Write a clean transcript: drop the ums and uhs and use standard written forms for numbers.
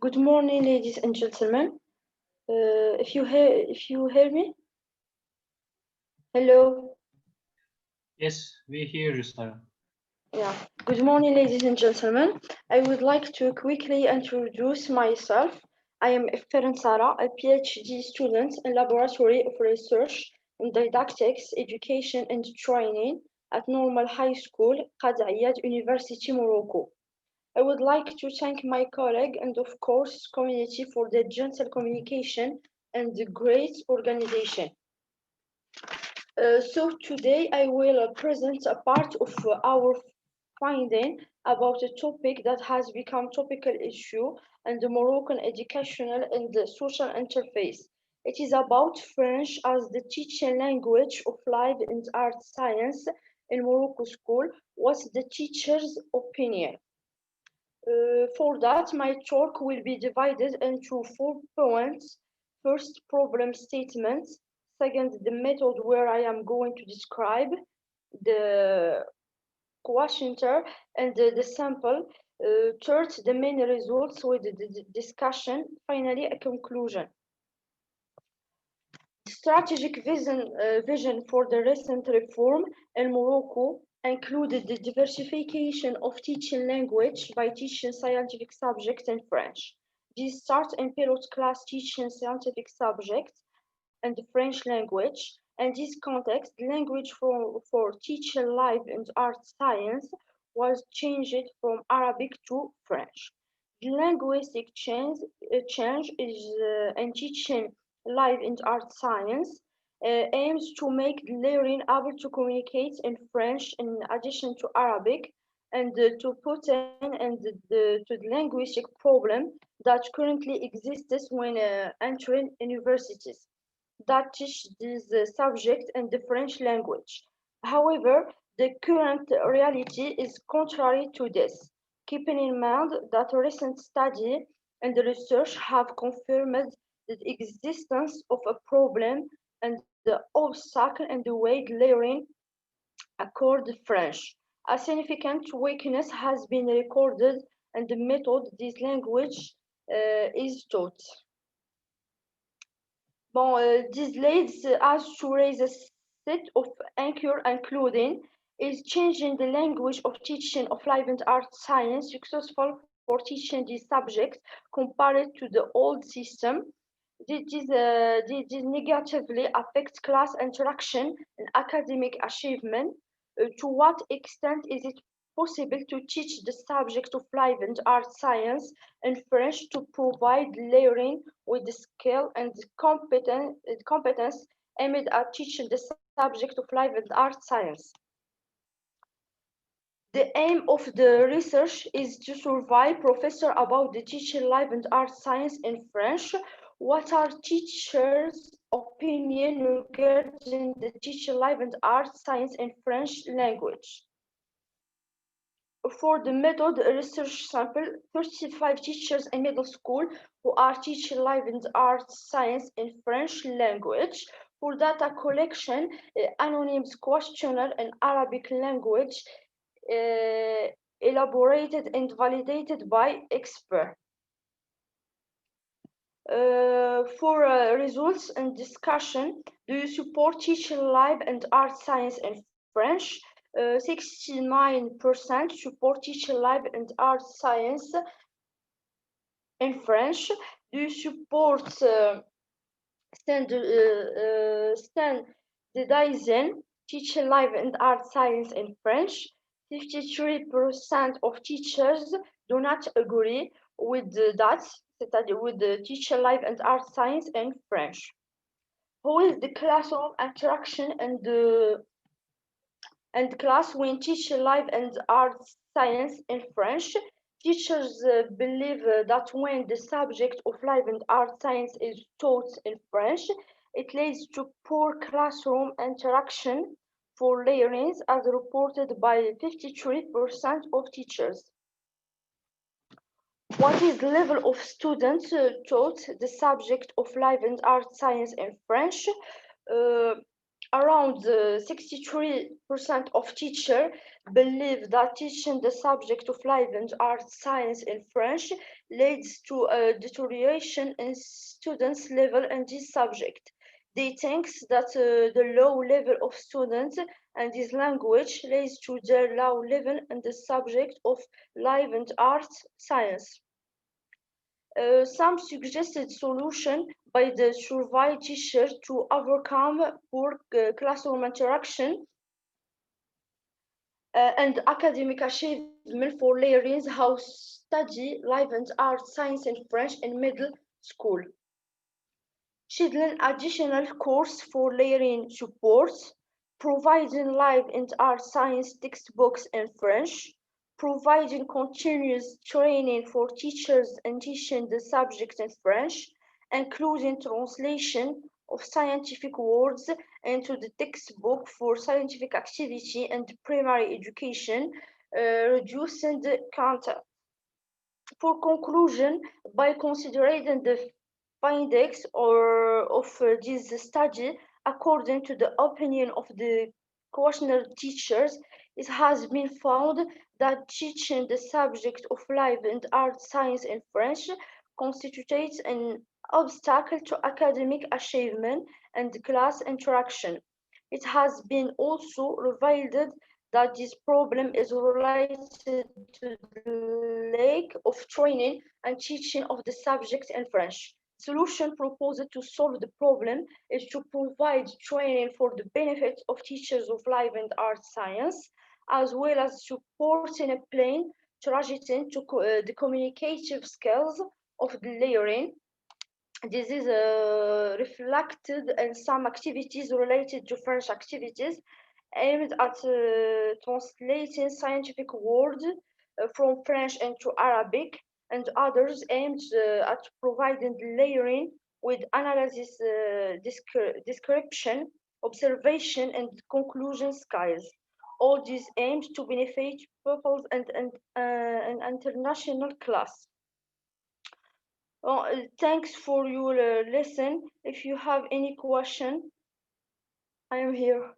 Good morning, ladies and gentlemen. If you hear me, hello. Yes, we hear you, Sara. Yeah. Good morning, ladies and gentlemen. I would like to quickly introduce myself. I am Ifqiren Sara, a PhD student in Laboratory of Research in Didactics, Education and Training at Normal High School, Cadi Ayyad University, Morocco. I would like to thank my colleague and of course community for the gentle communication and the great organization. So today I will present a part of our finding about a topic that has become topical issue in the Moroccan educational and the social interface. It is about French as the teaching language of life and art science in Morocco school. What's the teacher's opinion? For that, my talk will be divided into 4 points. First, problem statements. Second, the method where I am going to describe the questionnaire and the sample. Third, the main results with the discussion. Finally, a conclusion. Strategic vision for the recent reform in Morocco included the diversification of teaching language by teaching scientific subjects in French. This starts in pilot class teaching scientific subjects and the French language. In this context, language for teaching life and art science was changed from Arabic to French. The linguistic change is in teaching life and art science aims to make learning able to communicate in French in addition to Arabic and to put in and to the linguistic problem that currently exists when entering universities that teach this subject in the French language. However, the current reality is contrary to this, keeping in mind that a recent study and the research have confirmed the existence of a problem and the obstacle in the way learning occurred French. A significant weakness has been recorded in the method this language is taught. Bon, this leads us to raise a set of anchors, including is changing the language of teaching of life and art science successful for teaching these subjects compared to the old system. This negatively affects class interaction and academic achievement. To what extent is it possible to teach the subject of life and art science in French to provide learning with the skill and competence aimed at teaching the subject of life and art science? The aim of the research is to survey professor about the teaching life and art science in French. What are teachers' opinion regarding the teaching life and art science in French language? For the method research sample, 35 teachers in middle school who are teaching life and art science in French language. For data collection, anonymous questionnaire in Arabic language elaborated and validated by experts. For results and discussion, do you support teaching life and art science in French? 69% support teaching life and art science in French. Do you support standardizing teaching life and art science in French? 53% of teachers do not agree with that, c'est-à-dire with the teacher life and art science in French. Who is the classroom interaction and class when teacher life and art science in French? Teachers believe that when the subject of life and art science is taught in French, it leads to poor classroom interaction for learners as reported by 53% of teachers. What is the level of students taught the subject of life and art science in French? Uh, Around 63% of teachers believe that teaching the subject of life and art science in French leads to a deterioration in students' level in this subject. They think that the low level of students and this language leads to their low level in the subject of life and art science. Some suggested solution by the survey teacher to overcome poor classroom interaction and academic achievement for learning how study life and art science and French in middle school. Scheduling additional course for learning support, providing life and art science textbooks in French, providing continuous training for teachers in teaching the subject in French, including translation of scientific words into the textbook for scientific activity and primary education, reducing the content. For conclusion, by considering the findings of this study, according to the opinion of the questionnaire teachers, it has been found that teaching the subject of life and art science in French constitutes an obstacle to academic achievement and class interaction. It has been also revealed that this problem is related to the lack of training and teaching of the subject in French. Solution proposed to solve the problem is to provide training for the benefit of teachers of life and art science, as well as supporting a plan targeting to the communicative skills of the learning. This is reflected in some activities related to French activities aimed at translating scientific words from French into Arabic, and others aimed at providing layering with analysis, description, observation, and conclusion skills. All these aimed to benefit pupils and an international class. Well, thanks for your lesson. If you have any question, I am here.